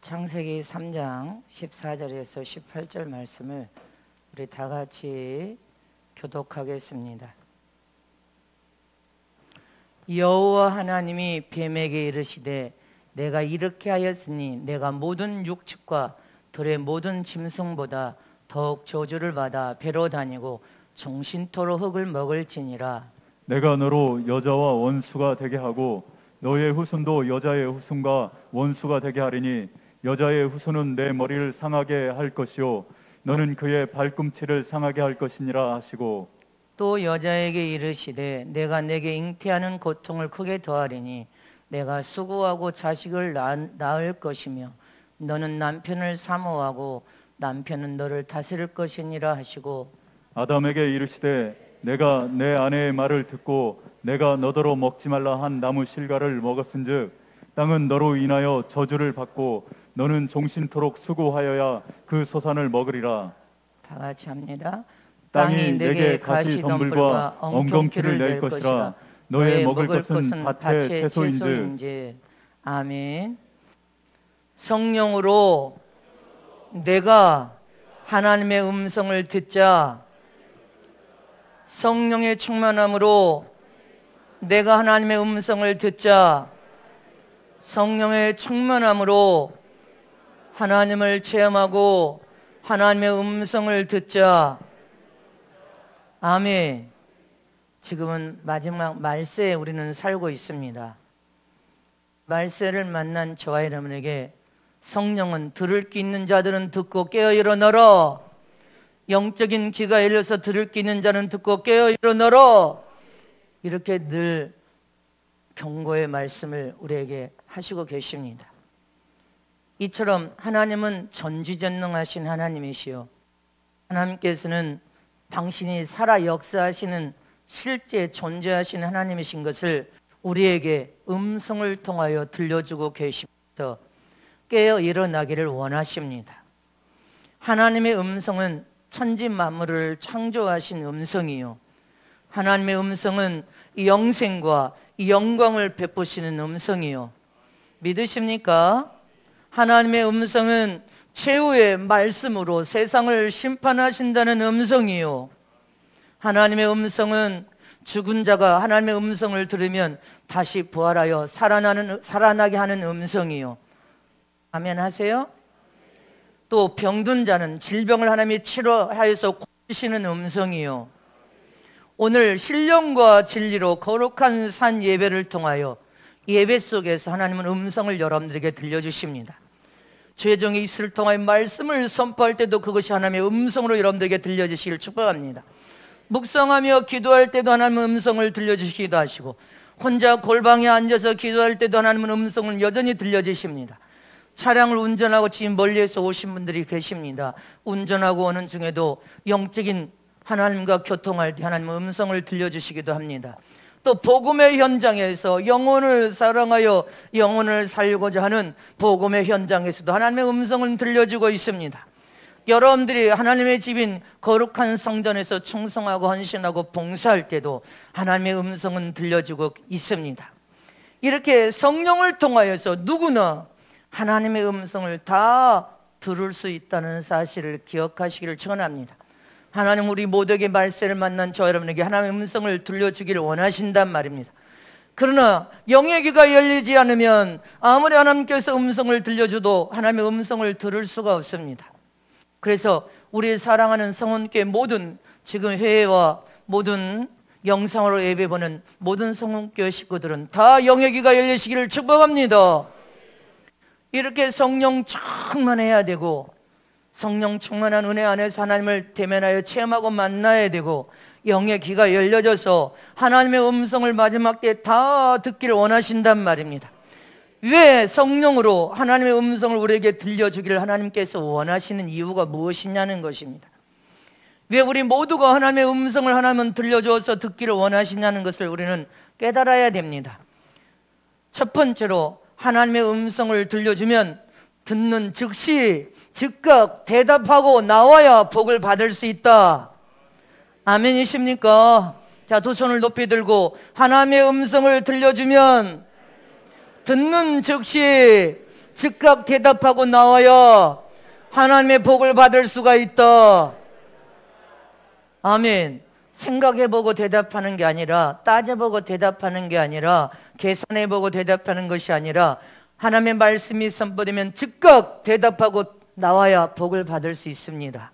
창세기 3장 14절에서 18절 말씀을 우리 다 같이 교독하겠습니다. 여호와 하나님이 뱀에게 이르시되 내가 이렇게 하였으니 내가 모든 육축과 들의 모든 짐승보다 더욱 저주를 받아 배로 다니고 종신토록 흙을 먹을지니라. 내가 너로 여자와 원수가 되게 하고 너의 후손도 여자의 후손과 원수가 되게 하리니 여자의 후손은 내 머리를 상하게 할 것이요 너는 그의 발꿈치를 상하게 할 것이니라 하시고, 또 여자에게 이르시되 내가 내게 잉태하는 고통을 크게 더하리니 내가 수고하고 자식을 낳을 것이며 너는 남편을 사모하고 남편은 너를 다스릴 것이니라 하시고, 아담에게 이르시되 내가 내 아내의 말을 듣고 내가 너더러 먹지 말라 한 나무 실과를 먹었은즉 땅은 너로 인하여 저주를 받고 너는 종신토록 수고하여야 그 소산을 먹으리라. 다 같이 합니다. 땅이 내게 가시 덤불과 엉겅퀴를 낼 것이라. 너의 먹을 것은 밭의 채소인즉. 아멘. 성령으로 내가 하나님의 음성을 듣자. 성령의 충만함으로 내가 하나님의 음성을 듣자. 성령의 충만함으로 하나님을 체험하고 하나님의 음성을 듣자. 아멘. 지금은 마지막 말세에 우리는 살고 있습니다. 말세를 만난 저와 여러분에게 성령은 들을 귀 있는 자들은 듣고 깨어 일어나라. 영적인 귀가 열려서 들을 귀 있는 자는 듣고 깨어 일어나라. 이렇게 늘 경고의 말씀을 우리에게 하시고 계십니다. 이처럼 하나님은 전지전능하신 하나님이시요 하나님께서는 당신이 살아 역사하시는 실제 존재하신 하나님이신 것을 우리에게 음성을 통하여 들려주고 계십니다. 깨어 일어나기를 원하십니다. 하나님의 음성은 천지 만물을 창조하신 음성이요 하나님의 음성은 영생과 영광을 베푸시는 음성이요 믿으십니까? 하나님의 음성은 최후의 말씀으로 세상을 심판하신다는 음성이요 하나님의 음성은 죽은 자가 하나님의 음성을 들으면 다시 부활하여 살아나게 하는 음성이요 아멘 하세요? 또 병든 자는 질병을 하나님이 치료하여서 고치시는 음성이요 오늘 신령과 진리로 거룩한 산 예배를 통하여 예배 속에서 하나님은 음성을 여러분들에게 들려주십니다. 죄종의 입술을 통하여 말씀을 선포할 때도 그것이 하나님의 음성으로 여러분들에게 들려주시길 축복합니다. 묵상하며 기도할 때도 하나님은 음성을 들려주시기도 하시고 혼자 골방에 앉아서 기도할 때도 하나님은 음성을 여전히 들려주십니다. 차량을 운전하고 지금 멀리에서 오신 분들이 계십니다. 운전하고 오는 중에도 영적인 하나님과 교통할 때 하나님은 음성을 들려주시기도 합니다. 또 복음의 현장에서 영혼을 사랑하여 영혼을 살고자 하는 복음의 현장에서도 하나님의 음성을 들려주고 있습니다. 여러분들이 하나님의 집인 거룩한 성전에서 충성하고 헌신하고 봉사할 때도 하나님의 음성은 들려주고 있습니다. 이렇게 성령을 통하여서 누구나 하나님의 음성을 다 들을 수 있다는 사실을 기억하시기를 축원합니다. 하나님 우리 모두에게 말세를 만난 저 여러분에게 하나님의 음성을 들려주기를 원하신단 말입니다. 그러나 영의 귀가 열리지 않으면 아무리 하나님께서 음성을 들려줘도 하나님의 음성을 들을 수가 없습니다. 그래서 우리 사랑하는 성원교회 모든 지금 회의와 모든 영상으로 예배보는 모든 성원교회 식구들은 다 영의 귀가 열리시기를 축복합니다. 이렇게 성령 충만해야 되고 성령 충만한 은혜 안에서 하나님을 대면하여 체험하고 만나야 되고 영의 귀가 열려져서 하나님의 음성을 마지막 때에 다 듣기를 원하신단 말입니다. 왜 성령으로 하나님의 음성을 우리에게 들려주기를 하나님께서 원하시는 이유가 무엇이냐는 것입니다. 왜 우리 모두가 하나님의 음성을 하나님은 들려주어서 듣기를 원하시냐는 것을 우리는 깨달아야 됩니다. 첫 번째로 하나님의 음성을 들려주면 듣는 즉시 즉각 대답하고 나와야 복을 받을 수 있다. 아멘이십니까? 자, 두 손을 높이 들고 하나님의 음성을 들려주면 듣는 즉시 즉각 대답하고 나와야 하나님의 복을 받을 수가 있다. 아멘. 생각해보고 대답하는 게 아니라, 따져보고 대답하는 게 아니라, 계산해보고 대답하는 것이 아니라 하나님의 말씀이 선포되면 즉각 대답하고 나와야 복을 받을 수 있습니다.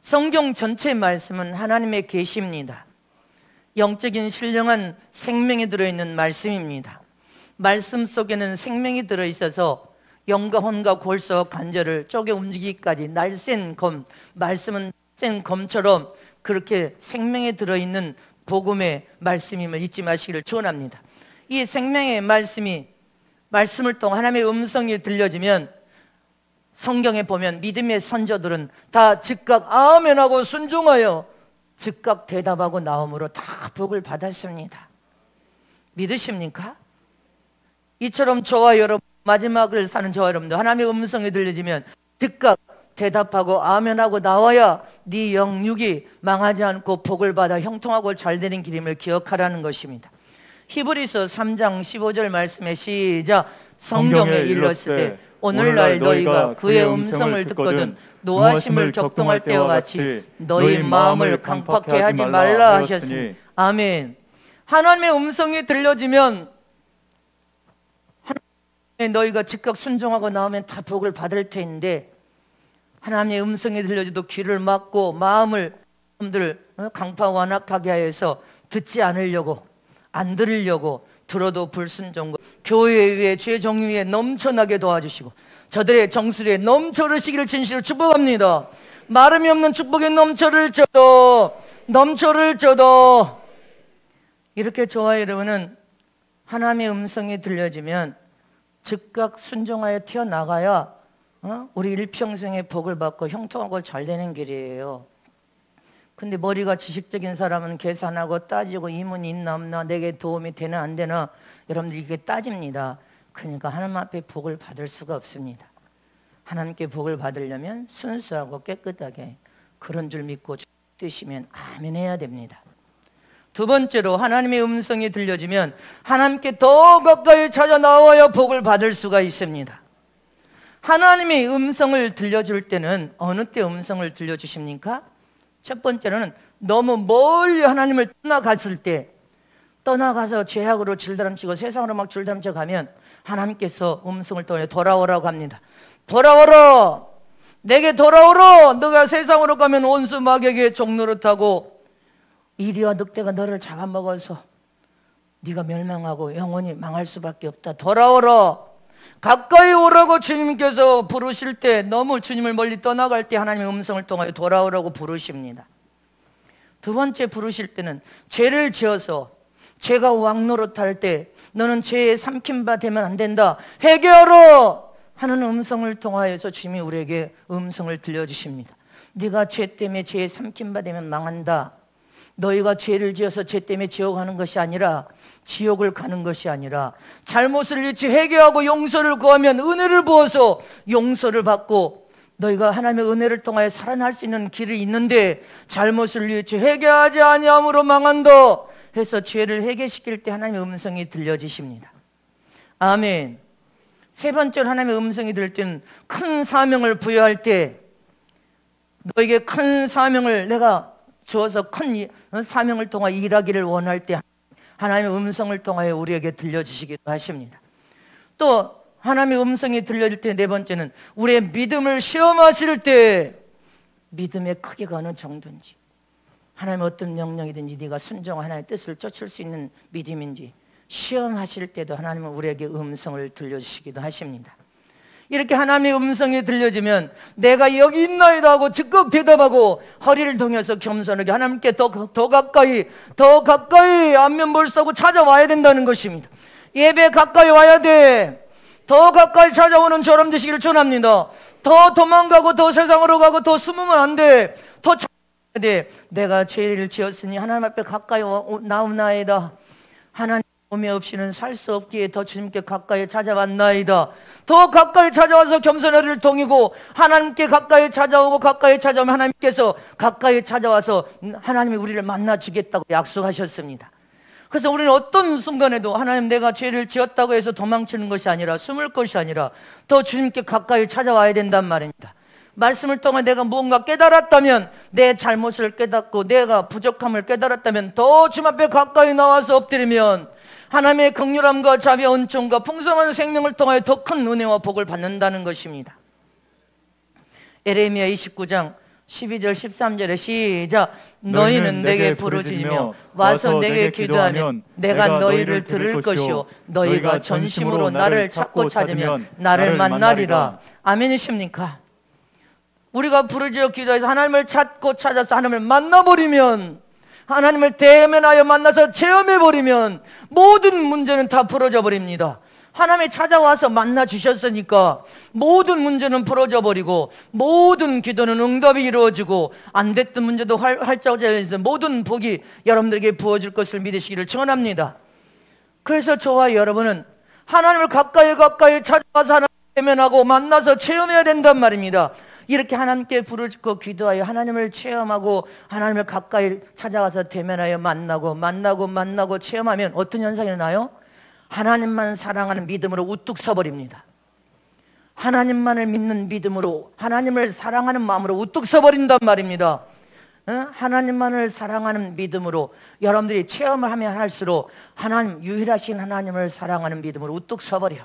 성경 전체 말씀은 하나님의 계시입니다. 영적인 신령한 생명이 들어있는 말씀입니다. 말씀 속에는 생명이 들어있어서 영과 혼과 골수와 관절을 쪼개 움직이기까지 날쌘 검, 말씀은 센 검처럼 그렇게 생명에 들어있는 복음의 말씀임을 잊지 마시기를 축원합니다. 이 생명의 말씀을 통해 하나님의 음성이 들려지면 성경에 보면 믿음의 선조들은 다 즉각 아멘하고 순종하여 즉각 대답하고 나옴으로 다 복을 받았습니다. 믿으십니까? 이처럼 저와 여러분, 마지막을 사는 저와 여러분도 하나님의 음성이 들려지면 즉각 대답하고 아멘하고 나와야 네 영육이 망하지 않고 복을 받아 형통하고 잘되는 길임을 기억하라는 것입니다. 히브리서 3장 15절 말씀에 시작. 성경에 일렀을 때 오늘날 너희가 그의 음성을 듣거든 노하심을 격동할 때와 같이 너희 마음을 강팍해 하지 말라 하셨으니. 아멘. 하나님의 음성이 들려지면 너희가 즉각 순종하고 나오면 다 복을 받을 텐데, 하나님의 음성이 들려줘도 귀를 막고 마음을 강파 완악하게 하여서 듣지 않으려고, 안 들으려고, 들어도 불순종과 교회 위에 죄 정의 위에 넘쳐나게 도와주시고 저들의 정수리에 넘쳐 흐르시기를 진실로 축복합니다. 마름이 없는 축복에 넘쳐를 쪄도 이렇게 저와 여러분은 하나님의 음성이 들려지면 즉각 순종하여 튀어나가야 우리 일평생의 복을 받고 형통하고 잘되는 길이에요. 근데 머리가 지식적인 사람은 계산하고 따지고 이문이 있나 없나, 내게 도움이 되나 안 되나, 여러분들 이게 따집니다. 그러니까 하나님 앞에 복을 받을 수가 없습니다. 하나님께 복을 받으려면 순수하고 깨끗하게 그런 줄 믿고 뜨시면 아멘 해야 됩니다. 두 번째로 하나님의 음성이 들려지면 하나님께 더 가까이 찾아 나와야 복을 받을 수가 있습니다. 하나님의 음성을 들려줄 때는 어느 때 음성을 들려주십니까? 첫 번째는 너무 멀리 하나님을 떠나갔을 때, 떠나가서 죄악으로 줄다름치고 세상으로 막 줄다름쳐 가면 하나님께서 음성을 통해 돌아오라고 합니다. 돌아오라, 내게 돌아오라. 너가 세상으로 가면 온수 마귀에게 종노릇하고 이리와 늑대가 너를 잡아먹어서 네가 멸망하고 영원히 망할 수밖에 없다. 돌아오라. 가까이 오라고 주님께서 부르실 때, 너무 주님을 멀리 떠나갈 때 하나님의 음성을 통하여 돌아오라고 부르십니다. 두 번째 부르실 때는 죄를 지어서 죄가 왕노릇할 때 너는 죄에 삼킨 바 되면 안 된다, 회개하라 하는 음성을 통하여서 주님이 우리에게 음성을 들려주십니다. 네가 죄 때문에 죄에 삼킨 바 되면 망한다. 너희가 죄를 지어서 죄 때문에 지옥 가는 것이 아니라, 지옥을 가는 것이 아니라 잘못을 일치 회개하고 용서를 구하면 은혜를 부어서 용서를 받고 너희가 하나님의 은혜를 통하여 살아날 수 있는 길이 있는데, 잘못을 일치 회개하지 아니함으로 망한다 해서 죄를 회개시킬 때 하나님의 음성이 들려지십니다. 아멘. 세 번째로 하나님의 음성이 들릴 때는 큰 사명을 부여할 때, 너에게 큰 사명을 내가 주어서 큰 사명을 통하여 일하기를 원할 때 하나님의 음성을 통하여 우리에게 들려주시기도 하십니다. 또 하나님의 음성이 들려질 때 네 번째는 우리의 믿음을 시험하실 때, 믿음의 크기가 어느 정도인지, 하나님의 어떤 명령이든지 네가 순종하여 하나님의 뜻을 쫓을 수 있는 믿음인지 시험하실 때도 하나님은 우리에게 음성을 들려주시기도 하십니다. 이렇게 하나님의 음성이 들려지면 내가 여기 있나이다 하고 즉각 대답하고 허리를 동여서 겸손하게 하나님께 더 가까이 안면벌수하고 찾아와야 된다는 것입니다. 예배 가까이 와야 돼. 더 가까이 찾아오는 저람 되시기를 전합니다. 더 도망가고 더 세상으로 가고 더 숨으면 안 돼. 더 찾아야 돼. 내가 죄를 지었으니 하나님 앞에 가까이 나오나이다. 하나님 몸에 없이는 살 수 없기에 더 주님께 가까이 찾아왔나이다. 더 가까이 찾아와서 겸손하리를 동이고 하나님께 가까이 찾아오고 가까이 찾아오면 하나님께서 가까이 찾아와서 하나님이 우리를 만나 주겠다고 약속하셨습니다. 그래서 우리는 어떤 순간에도 하나님, 내가 죄를 지었다고 해서 도망치는 것이 아니라, 숨을 것이 아니라 더 주님께 가까이 찾아와야 된단 말입니다. 말씀을 통해 내가 무언가 깨달았다면, 내 잘못을 깨닫고 내가 부족함을 깨달았다면 더 주님 앞에 가까이 나와서 엎드리면 하나님의 긍휼함과 자비와 은총과 풍성한 생명을 통하여 더 큰 은혜와 복을 받는다는 것입니다. 에레미야 29장 12절 13절에 시작. 너희는 내게 부르짖으며 와서 내게 기도하면 내가 너희를 들을 것이요 너희가 전심으로 나를 찾고 찾으면 나를 만나리라. 아멘이십니까? 우리가 부르짖어 기도해서 하나님을 찾고 찾아서 하나님을 만나버리면, 하나님을 대면하여 만나서 체험해버리면 모든 문제는 다 풀어져 버립니다. 하나님이 찾아와서 만나 주셨으니까 모든 문제는 풀어져 버리고 모든 기도는 응답이 이루어지고 안 됐던 문제도 활짝 열려서 모든 복이 여러분들에게 부어질 것을 믿으시기를 축원합니다. 그래서 저와 여러분은 하나님을 가까이 찾아와서 하나님을 대면하고 만나서 체험해야 된단 말입니다. 이렇게 하나님께 부르짖고 기도하여 하나님을 체험하고 하나님을 가까이 찾아와서 대면하여 만나고 체험하면 어떤 현상이 일어나요? 하나님만 사랑하는 믿음으로 우뚝 서버립니다. 하나님만을 믿는 믿음으로, 하나님을 사랑하는 마음으로 우뚝 서버린단 말입니다. 하나님만을 사랑하는 믿음으로 여러분들이 체험을 하면 할수록 하나님, 유일하신 하나님을 사랑하는 믿음으로 우뚝 서버려.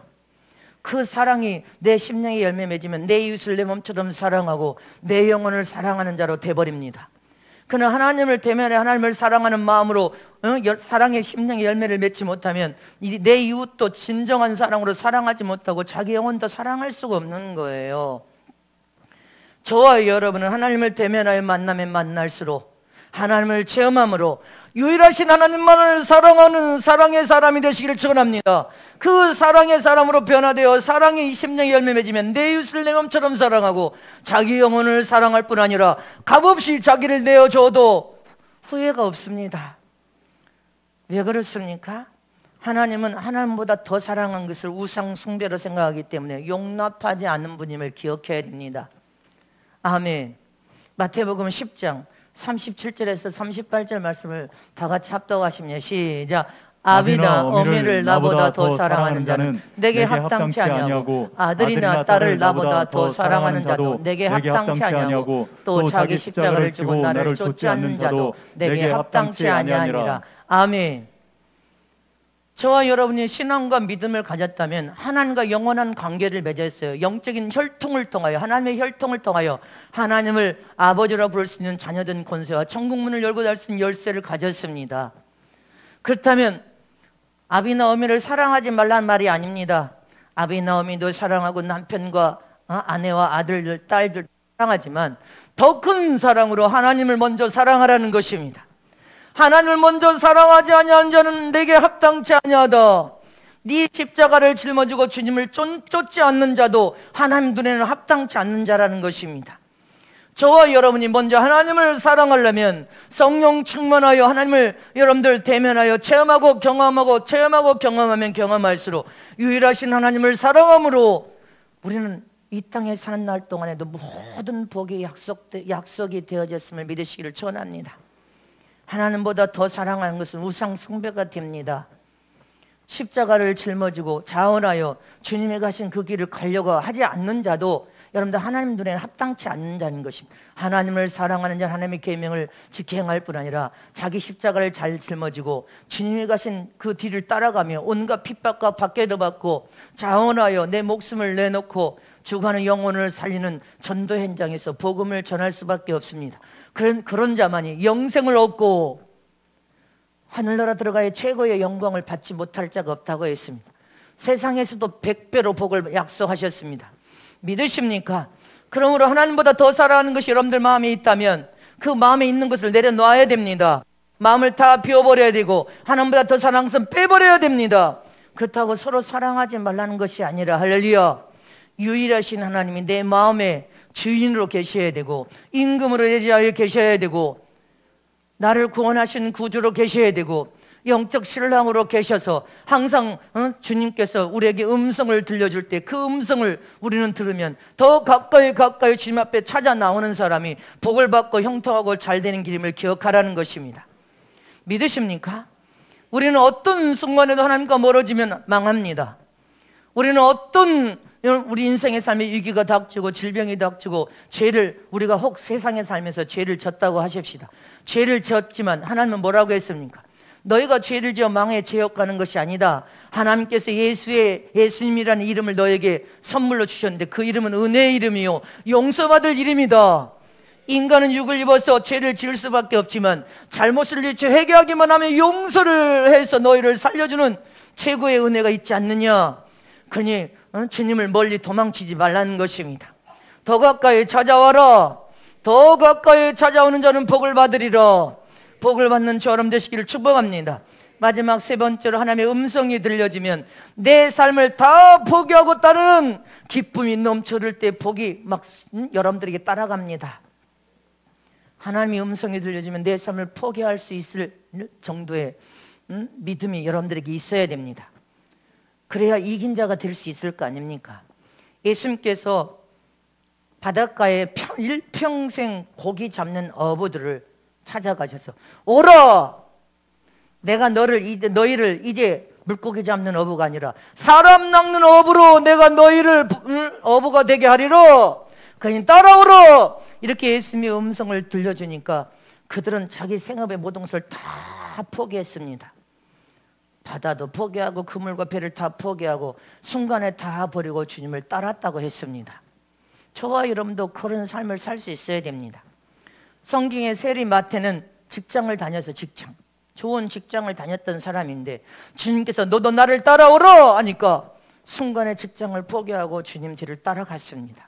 그 사랑이 내 심령의 열매 맺으면 내 이웃을 내 몸처럼 사랑하고 내 영혼을 사랑하는 자로 돼버립니다. 그는 하나님을 대면해 하나님을 사랑하는 마음으로 사랑의 심령의 열매를 맺지 못하면 내 이웃도 진정한 사랑으로 사랑하지 못하고 자기 영혼도 사랑할 수가 없는 거예요. 저와 여러분은 하나님을 대면하여 만나면 만날수록 하나님을 체험함으로 유일하신 하나님만을 사랑하는 사랑의 사람이 되시기를 축원합니다. 그 사랑의 사람으로 변화되어 사랑의 심령의 열매 맺으면 내 이웃을 내 몸처럼 사랑하고 자기 영혼을 사랑할 뿐 아니라 값없이 자기를 내어줘도 후회가 없습니다. 왜 그렇습니까? 하나님은 하나님보다 더 사랑한 것을 우상 숭배로 생각하기 때문에 용납하지 않는 분임을 기억해야 됩니다. 아멘. 마태복음 10장 37절에서 38절 말씀을 다 같이 합독하시면 시작. 아비나 어미를 나보다 더 사랑하는 자는 내게 합당치 아니하고 아들이나 딸을 나보다 더 사랑하는 자도 내게 합당치 아니하고 또 자기 십자가를 지고 나를 쫓지 않는 자도 내게 합당치 아니하니라. 아멘. 저와 여러분이 신앙과 믿음을 가졌다면 하나님과 영원한 관계를 맺었어요. 영적인 혈통을 통하여, 하나님의 혈통을 통하여 하나님을 아버지라 부를 수 있는 자녀된 권세와 천국문을 열고 닫을 수 있는 열쇠를 가졌습니다. 그렇다면 아비나 어미를 사랑하지 말라는 말이 아닙니다. 아비나 어미도 사랑하고 남편과 아내와 아들들, 딸들 사랑하지만 더 큰 사랑으로 하나님을 먼저 사랑하라는 것입니다. 하나님을 먼저 사랑하지 아니한 자는 내게 합당치 아니하다. 네 십자가를 짊어지고 주님을 쫓지 않는 자도 하나님 눈에는 합당치 않는 자라는 것입니다. 저와 여러분이 먼저 하나님을 사랑하려면 성령 충만하여 하나님을 여러분들 대면하여 체험하고 경험하면 경험할수록 유일하신 하나님을 사랑함으로 우리는 이 땅에 사는 날 동안에도 모든 복이 약속이 되어졌음을 믿으시기를 축원합니다. 하나님보다 더 사랑하는 것은 우상 숭배가 됩니다. 십자가를 짊어지고 자원하여 주님이 가신 그 길을 가려고 하지 않는 자도 여러분들 하나님 눈에는 합당치 않는 자는 것입니다. 하나님을 사랑하는 자는 하나님의 계명을 지켜 행할 뿐 아니라 자기 십자가를 잘 짊어지고 주님이 가신 그 뒤를 따라가며 온갖 핍박과 박해도 받고 자원하여 내 목숨을 내놓고 죽어가는 영혼을 살리는 전도 현장에서 복음을 전할 수밖에 없습니다. 그런 자만이 영생을 얻고 하늘나라 들어가야 최고의 영광을 받지 못할 자가 없다고 했습니다. 세상에서도 100배로 복을 약속하셨습니다. 믿으십니까? 그러므로 하나님보다 더 사랑하는 것이 여러분들 마음에 있다면 그 마음에 있는 것을 내려놔야 됩니다. 마음을 다 비워버려야 되고 하나님보다 더 사랑하는 것은 빼버려야 됩니다. 그렇다고 서로 사랑하지 말라는 것이 아니라 할렐루야, 유일하신 하나님이 내 마음에 주인으로 계셔야 되고 임금으로 대지하여 계셔야 되고 나를 구원하신 구주로 계셔야 되고 영적 신랑으로 계셔서 항상 주님께서 우리에게 음성을 들려줄 때 그 음성을 우리는 들으면 더 가까이 주님 앞에 찾아 나오는 사람이 복을 받고 형통하고 잘 되는 길임을 기억하라는 것입니다. 믿으십니까? 우리는 어떤 순간에도 하나님과 멀어지면 망합니다. 우리는 어떤 우리 인생의 삶에 위기가 닥치고 질병이 닥치고 죄를, 우리가 혹 세상에 살면서 죄를 졌다고 하십시다. 죄를 졌지만 하나님은 뭐라고 했습니까? 너희가 죄를 지어 망해 죄역가는 것이 아니다. 하나님께서 예수님이라는 이름을 너에게 선물로 주셨는데 그 이름은 은혜의 이름이요 용서받을 이름이다. 인간은 육을 입어서 죄를 지을 수밖에 없지만 잘못을 일체 회개하기만 하면 용서를 해서 너희를 살려주는 최고의 은혜가 있지 않느냐. 그러니 주님을 멀리 도망치지 말라는 것입니다. 더 가까이 찾아와라. 더 가까이 찾아오는 자는 복을 받으리라. 복을 받는 저처럼 되시기를 축복합니다. 마지막 세 번째로 하나님의 음성이 들려지면 내 삶을 다 포기하고 따르는 기쁨이 넘쳐들 때 복이 막 여러분들에게 따라갑니다. 하나님의 음성이 들려지면 내 삶을 포기할 수 있을 정도의 믿음이 여러분들에게 있어야 됩니다. 그래야 이긴 자가 될 수 있을 거 아닙니까? 예수님께서 바닷가에 일평생 고기 잡는 어부들을 찾아가셔서 오라! 내가 너희를 이제 물고기 잡는 어부가 아니라 사람 낚는 어부로 내가 너희를 어부가 되게 하리라. 그러니 따라오라. 이렇게 예수님의 음성을 들려주니까 그들은 자기 생업의 모든 것을 다 포기했습니다. 바다도 포기하고 그물과 배를 다 포기하고 순간에 다 버리고 주님을 따랐다고 했습니다. 저와 여러분도 그런 삶을 살 수 있어야 됩니다. 성경의 세리 마태는 직장을 다녀서 좋은 직장을 다녔던 사람인데 주님께서 너도 나를 따라오라 하니까 순간에 직장을 포기하고 주님 뒤를 따라갔습니다.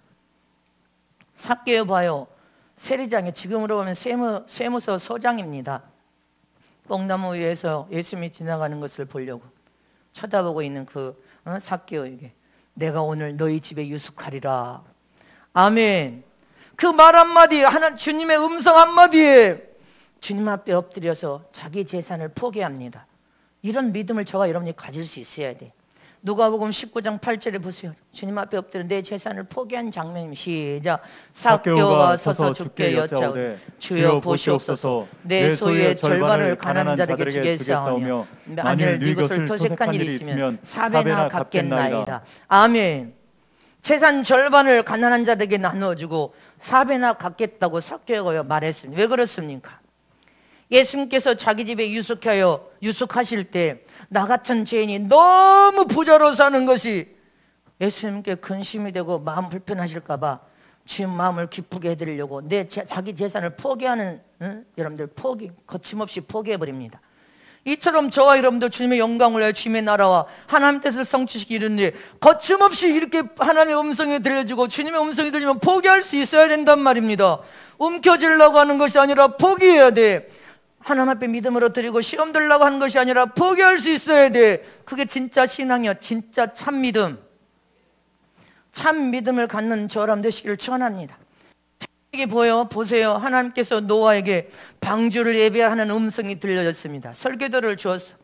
삭개오 봐요. 세리장에 지금으로 보면 세무서 서장입니다. 뽕나무 위에서 예수님이 지나가는 것을 보려고 쳐다보고 있는 그 삭개오에게 내가 오늘 너희 집에 유숙하리라. 아멘. 그 말 한마디, 주님의 음성 한마디에 주님 앞에 엎드려서 자기 재산을 포기합니다. 이런 믿음을 저와 여러분이 가질 수 있어야 돼. 누가복음 19장 8절에 보세요. 주님 앞에 엎드려 내 재산을 포기한 장면입니다. 시작. 삭개오가 서서 주께 여짜오되 주여 보시옵소서 내 소유의 절반을 가난한 자들에게 주겠사오며 만일 네 것을 토색한 일이 있으면 4배나 갚겠나이다. 아멘. 재산 절반을 가난한 자들에게 나누어주고 4배나 갚겠다고 삭개오가 말했습니다. 왜 그렇습니까? 예수님께서 자기 집에 유숙하실 때 나 같은 죄인이 너무 부자로 사는 것이 예수님께 근심이 되고 마음 불편하실까 봐 주님 마음을 기쁘게 해드리려고 자기 재산을 포기하는 여러분들 거침없이 포기해버립니다. 이처럼 저와 여러분도 주님의 영광을 위하여 주님의 나라와 하나님 뜻을 성취시키기 이르는데 거침없이 이렇게 하나님의 음성이 들려지고 주님의 음성이 들리면 포기할 수 있어야 된단 말입니다. 움켜쥐려고 하는 것이 아니라 포기해야 돼. 하나님 앞에 믿음으로 드리고 시험 들려고 하는 것이 아니라 포기할 수 있어야 돼. 그게 진짜 신앙이야. 진짜 참 믿음. 참 믿음을 갖는 저람 되시기를 축원합니다. 이게 보세요. 하나님께서 노아에게 방주를 예배하는 음성이 들려졌습니다. 설계도를 주었어.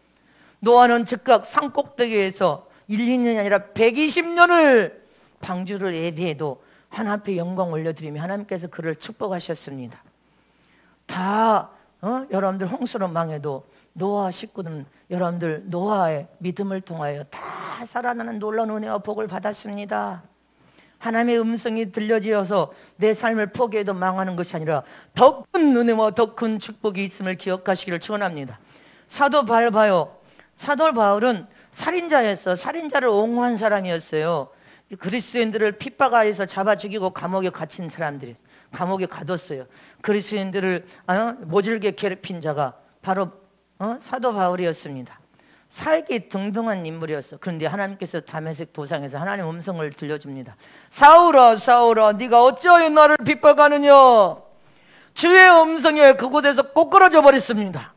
노아는 즉각 산꼭대기에서 1, 2년이 아니라 120년을 방주를 예배해도 하나님 앞에 영광 올려드리며 하나님께서 그를 축복하셨습니다. 여러분들 홍수로 망해도 노아 식구들은 여러분들 노아의 믿음을 통하여 다 살아나는 놀라운 은혜와 복을 받았습니다. 하나님의 음성이 들려지어서 내 삶을 포기해도 망하는 것이 아니라 더 큰 은혜와 더 큰 축복이 있음을 기억하시기를 축원합니다. 사도 바울 봐요. 사도 바울은 살인자였어. 살인자를 옹호한 사람이었어요. 그리스도인들을 핍박하여서 잡아 죽이고 감옥에 갇힌 사람들이 감옥에 가뒀어요. 그리스도인들을 모질게 괴롭힌 자가 바로 사도 바울이었습니다. 살기 등등한 인물이었어. 그런데 하나님께서 다메섹 도상에서 하나님의 음성을 들려줍니다. 사울아 사울아 네가 어찌하여 나를 핍박하느냐. 주의 음성에 그곳에서 꼬꾸라져 버렸습니다.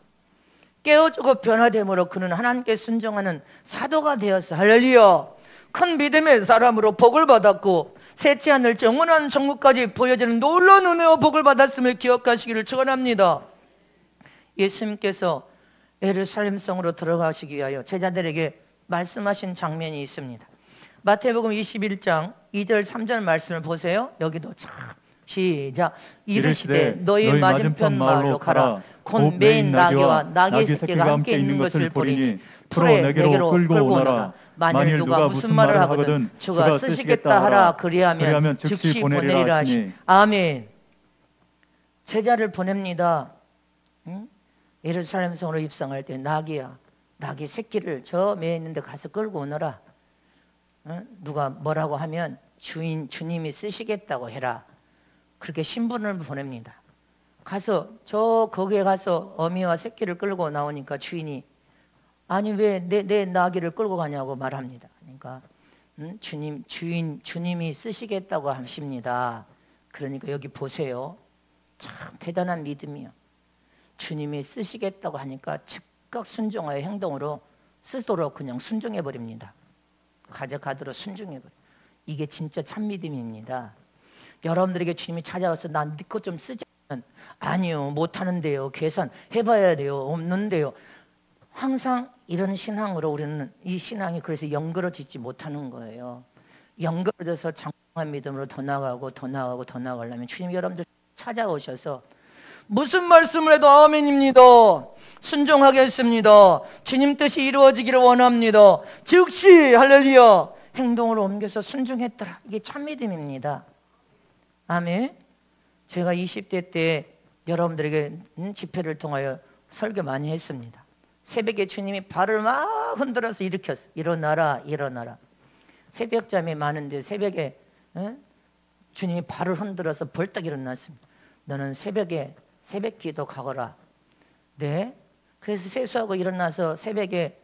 깨어지고 변화됨으로 그는 하나님께 순종하는 사도가 되었어. 할렐루야. 큰 믿음의 사람으로 복을 받았고 셋째 하늘 영원한 천국까지 보여지는 놀라운 은혜와 복을 받았음을 기억하시기를 축원합니다. 예수님께서 예루살렘 성으로 들어가시기 위하여 제자들에게 말씀하신 장면이 있습니다. 마태복음 21장 2절 3절 말씀을 보세요. 여기도 참 시작. 이르시되 이르시되 너희 맞은편 마을로 가라. 곧 매인 나귀와 나귀 새끼가 함께 있는 것을 보리니 풀어 내게로 끌고 오너라. 만일 누가 무슨 말을 하거든 주가 쓰시겠다 하라. 그리하면 즉시 보내리라 하시니. 아멘. 제자를 보냅니다. 응? 예루살렘 성으로 입성할 때 나귀야, 나귀 새끼를 저 매에 있는데 가서 끌고 오너라. 응? 누가 뭐라고 하면 주님이 쓰시겠다고 해라. 그렇게 신분을 보냅니다. 가서 거기에 가서 어미와 새끼를 끌고 나오니까 주인이 아니 왜 내 나귀를 끌고 가냐고 말합니다. 그러니까 주님이 쓰시겠다고 하십니다. 그러니까 여기 보세요. 참 대단한 믿음이요. 주님이 쓰시겠다고 하니까 즉각 순종하여 행동으로 쓰도록 그냥 순종해 버립니다. 가져가도록 순종해 버려. 이게 진짜 참 믿음입니다. 여러분들에게 주님이 찾아와서 난 네 것 좀 쓰자. 아니요, 못하는데요. 계산해봐야 돼요. 없는데요. 항상 이런 신앙으로 우리는 이 신앙이 그래서 연그러지지 못하는 거예요. 연그러져서 장황한 믿음으로 더 나가고 더 나가고 더 나가려면 주님 여러분들 찾아오셔서 무슨 말씀을 해도 아멘입니다. 순종하겠습니다. 주님 뜻이 이루어지기를 원합니다. 즉시 할렐루야 행동으로 옮겨서 순종했더라. 이게 참 믿음입니다. 아멘. 제가 20대 때 여러분들에게 집회를 통하여 설교 많이 했습니다. 새벽에 주님이 발을 막 흔들어서 일으켰어요. 일어나라 일어나라. 새벽잠이 많은데 새벽에 주님이 발을 흔들어서 벌떡 일어났습니다. 너는 새벽에 새벽 기도 가거라. 네. 그래서 세수하고 일어나서 새벽에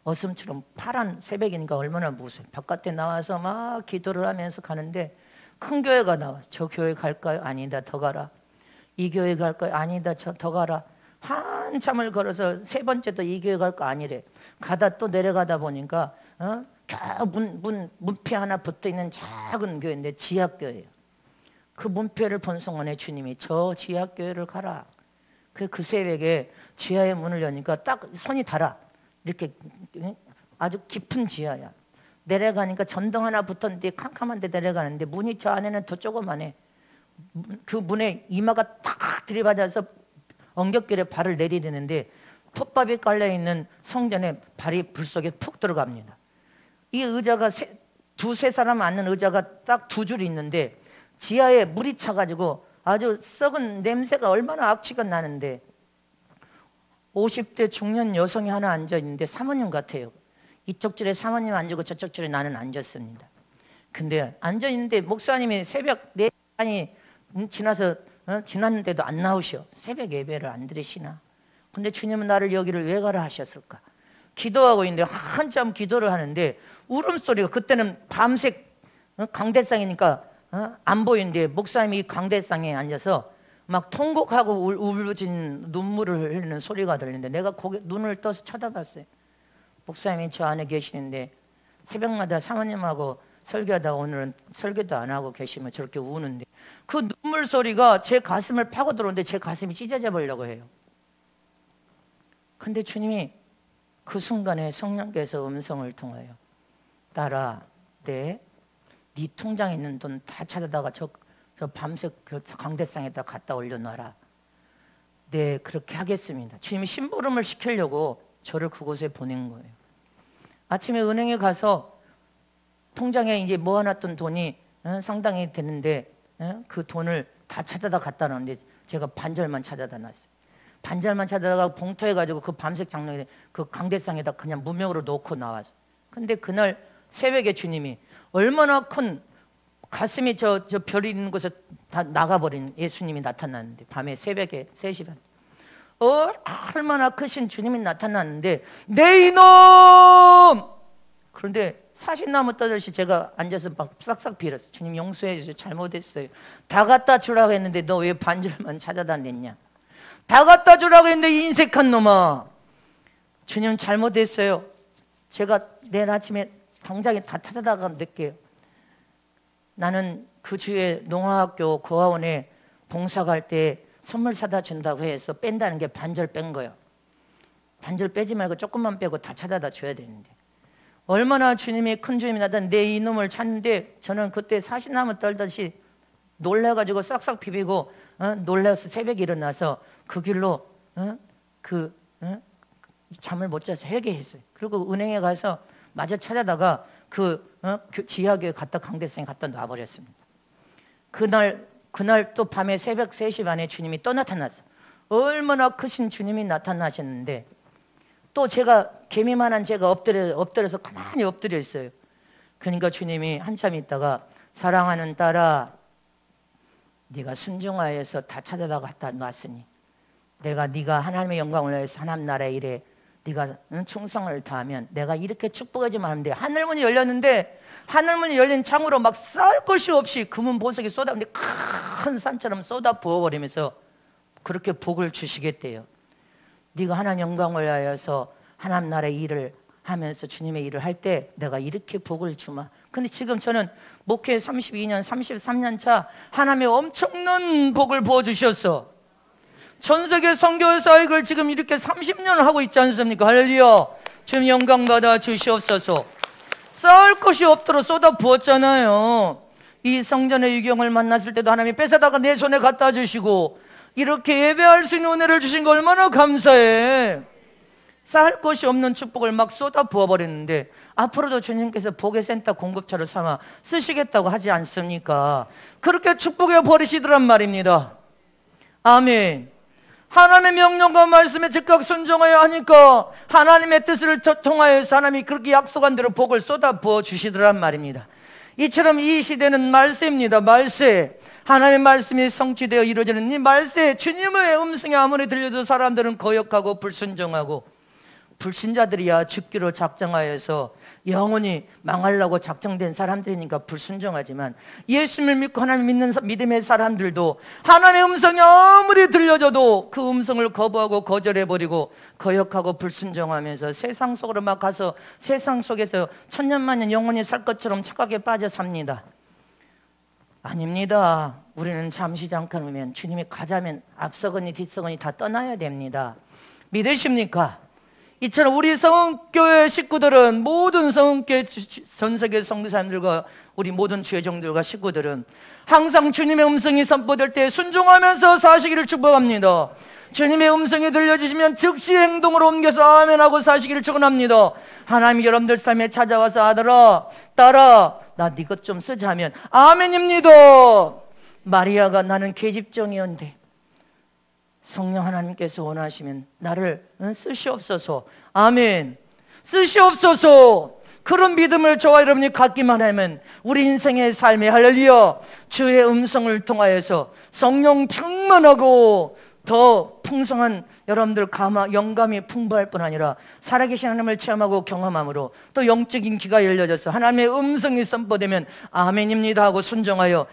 어슴처럼 파란 새벽이니까 얼마나 무서워요. 바깥에 나와서 막 기도를 하면서 가는데 큰 교회가 나와서 저 교회 갈까요? 아니다 더 가라. 이 교회 갈까요? 아니다 저 더 가라. 한참을 걸어서 세 번째도 이 교회 갈 거 아니래. 가다 또 내려가다 보니까 겨우 문패 하나 붙어있는 작은 교회인데 지하교회예요. 그 문패를 본 순간에 주님이 저 지하교회를 가라. 그 새벽에 지하의 문을 여니까 딱 손이 닿아. 이렇게 아주 깊은 지하야. 내려가니까 전등 하나 붙었는데 캄캄한 데 내려가는데 문이 저 안에는 더 조그만해. 그 문에 이마가 탁 들이받아서 엉겹결에 발을 내리려는데 톱밥이 깔려있는 성전에 발이 불 속에 푹 들어갑니다. 이 의자가 두세 사람 앉는 의자가 딱 두 줄 있는데 지하에 물이 차가지고 아주 썩은 냄새가 얼마나 악취가 나는데 50대 중년 여성이 하나 앉아있는데 사모님 같아요. 이쪽 줄에 사모님 앉고 저쪽 줄에 나는 앉았습니다. 근데 앉아있는데 목사님이 새벽 4시간이 지났는데도 안 나오셔. 새벽 예배를 안 들으시나. 근데 주님은 나를 여기를 왜 가라 하셨을까. 기도하고 있는데 한참 기도를 하는데 울음소리가 그때는 밤새 강대상이니까 안 보이는데 목사님이 강대상에 앉아서 막 통곡하고 울부짖는 눈물을 흘리는 소리가 들리는데 내가 눈을 떠서 쳐다봤어요. 목사님이 저 안에 계시는데 새벽마다 사모님하고 설교하다 오늘은 설교도 안 하고 계시면 저렇게 우는데 그 눈물 소리가 제 가슴을 파고 들어오는데 제 가슴이 찢어져 버리려고 해요. 근데 주님이 그 순간에 성령께서 음성을 통하여 딸아 네 통장에 있는 돈 다 찾아다가 저 밤새 그 강대상에다 갖다 올려놔라. 네 그렇게 하겠습니다. 주님이 심부름을 시키려고 저를 그곳에 보낸 거예요. 아침에 은행에 가서 통장에 이제 모아놨던 돈이 상당히 되는데 그 돈을 다 찾아다 갖다 놨는데 제가 반절만 찾아다 놨어요. 반절만 찾아다가 봉투해가지고 그 밤색 장롱에 그 강대상에다 그냥 무명으로 놓고 나왔어요. 근데 그날 새벽에 주님이 얼마나 큰 가슴이 저 별이 있는 곳에 다 나가버린 예수님이 나타났는데 밤에 새벽에 3시 반 얼마나 크신 주님이 나타났는데 내 이놈! 그런데 사신나무 떠들시 제가 앉아서 막 싹싹 빌었어요. 주님 용서해 주세요. 잘못했어요. 다 갖다 주라고 했는데 너 왜 반절만 찾아다 냈냐. 다 갖다 주라고 했는데 인색한 놈아. 주님 잘못했어요. 제가 내일 아침에 당장에 다 찾아다가 낼게요. 나는 그 주에 농화학교 고아원에 봉사 갈 때 선물 사다 준다고 해서 뺀다는 게 반절 뺀 거예요. 반절 빼지 말고 조금만 빼고 다 찾아다 줘야 되는데 얼마나 주님이 큰 주님이 나타난 내 이놈을 찾는데 저는 그때 사시나무 떨듯이 놀래가지고 싹싹 비비고 놀라서 새벽에 일어나서 그 길로 잠을 못 자서 회개했어요. 그리고 은행에 가서 마저 찾아다가 지하교회 갔다 강대성에 갖다 놔버렸습니다. 그날 또 밤에 새벽 3시 반에 주님이 또 나타났어요. 얼마나 크신 주님이 나타나셨는데 또 제가 개미만한 제가 엎드려서 가만히 엎드려 있어요. 그러니까 주님이 한참 있다가 사랑하는 딸아, 네가 순종하여서 다 찾아다가 갖다 놨으니 네가 하나님의 영광을 위해서 하나님 나라의 일에 네가 충성을 다하면 내가 이렇게 축복해주면 하는데 하늘문이 열렸는데 하늘문이 열린 창으로 막 쌓을 것이 없이 금은 보석이 쏟아는데 큰 산처럼 쏟아 부어버리면서 그렇게 복을 주시겠대요. 네가 하나님 영광을 위하여서 하나님 나라의 일을 하면서 주님의 일을 할 때 내가 이렇게 복을 주마. 근데 지금 저는 목회 32년 33년 차 하나님의 엄청난 복을 부어주셨어. 전 세계 선교 사역을 지금 이렇게 30년을 하고 있지 않습니까? 할렐루야. 지금 영광 받아 주시옵소서. 쌓을 것이 없도록 쏟아 부었잖아요. 이 성전의 유경을 만났을 때도 하나님이 뺏어다가 내 손에 갖다 주시고 이렇게 예배할 수 있는 은혜를 주신 거 얼마나 감사해. 쌓을 것이 없는 축복을 막 쏟아 부어버렸는데 앞으로도 주님께서 복의 센터 공급처를 삼아 쓰시겠다고 하지 않습니까? 그렇게 축복해 버리시더란 말입니다. 아멘. 하나님의 명령과 말씀에 즉각 순종하여 하니까 하나님의 뜻을 통하여서 하나님이 그렇게 약속한 대로 복을 쏟아 부어 주시더란 말입니다. 이처럼 이 시대는 말세입니다. 말세. 하나님의 말씀이 성취되어 이루어지는 이 말세, 주님의 음성이 아무리 들려도 사람들은 거역하고 불순종하고 불신자들이야 죽기로 작정하여서 영원히 망하려고 작정된 사람들이니까 불순종하지만 예수님을 믿고 하나님 믿는 믿음의 사람들도 하나님의 음성이 아무리 들려줘도 그 음성을 거부하고 거절해버리고 거역하고 불순종하면서 세상 속으로 막 가서 세상 속에서 천년만년 영원히 살 것처럼 착각에 빠져 삽니다. 아닙니다. 우리는 잠시 잠깐이면 주님이 가자면 앞서거니 뒤서거니 다 떠나야 됩니다. 믿으십니까? 이처럼 우리 성교회 식구들은 모든 성교회 전 세계 성도사님들과 우리 모든 죄종들과 식구들은 항상 주님의 음성이 선포될 때 순종하면서 사시기를 축복합니다. 주님의 음성이 들려주시면 즉시 행동으로 옮겨서 아멘하고 사시기를 축원합니다. 하나님이 여러분들 삶에 찾아와서 아들아 딸아 나 네 것 좀 쓰자 하면 아멘입니다. 마리아가 나는 계집종이었는데 성령 하나님께서 원하시면 나를 쓰시옵소서. 아멘. 쓰시옵소서. 그런 믿음을 저와 여러분이 갖기만 하면 우리 인생의 삶에 할렐루야 주의 음성을 통하여서 성령 충만하고 더 풍성한 여러분들 영감이 풍부할 뿐 아니라 살아계신 하나님을 체험하고 경험함으로 또 영적인 귀가 열려져서 하나님의 음성이 선포되면 아멘입니다 하고 순종하여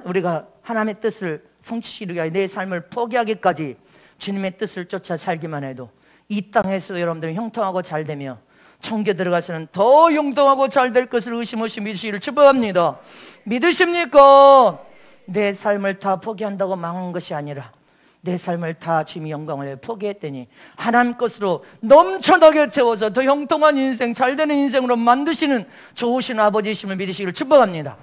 우리가 하나님의 뜻을 성취시키기 위하여 내 삶을 포기하기까지 주님의 뜻을 쫓아 살기만 해도 이 땅에서도 여러분들은 형통하고 잘되며 천국에 들어가서는 더 형통하고 잘될 것을 의심 없이 믿으시기를 축복합니다. 믿으십니까? 내 삶을 다 포기한다고 망한 것이 아니라 내 삶을 다 주님의 영광을 위해 포기했더니 하나님 것으로 넘쳐나게 채워서 더 형통한 인생, 잘되는 인생으로 만드시는 좋으신 아버지이심을 믿으시기를 축복합니다.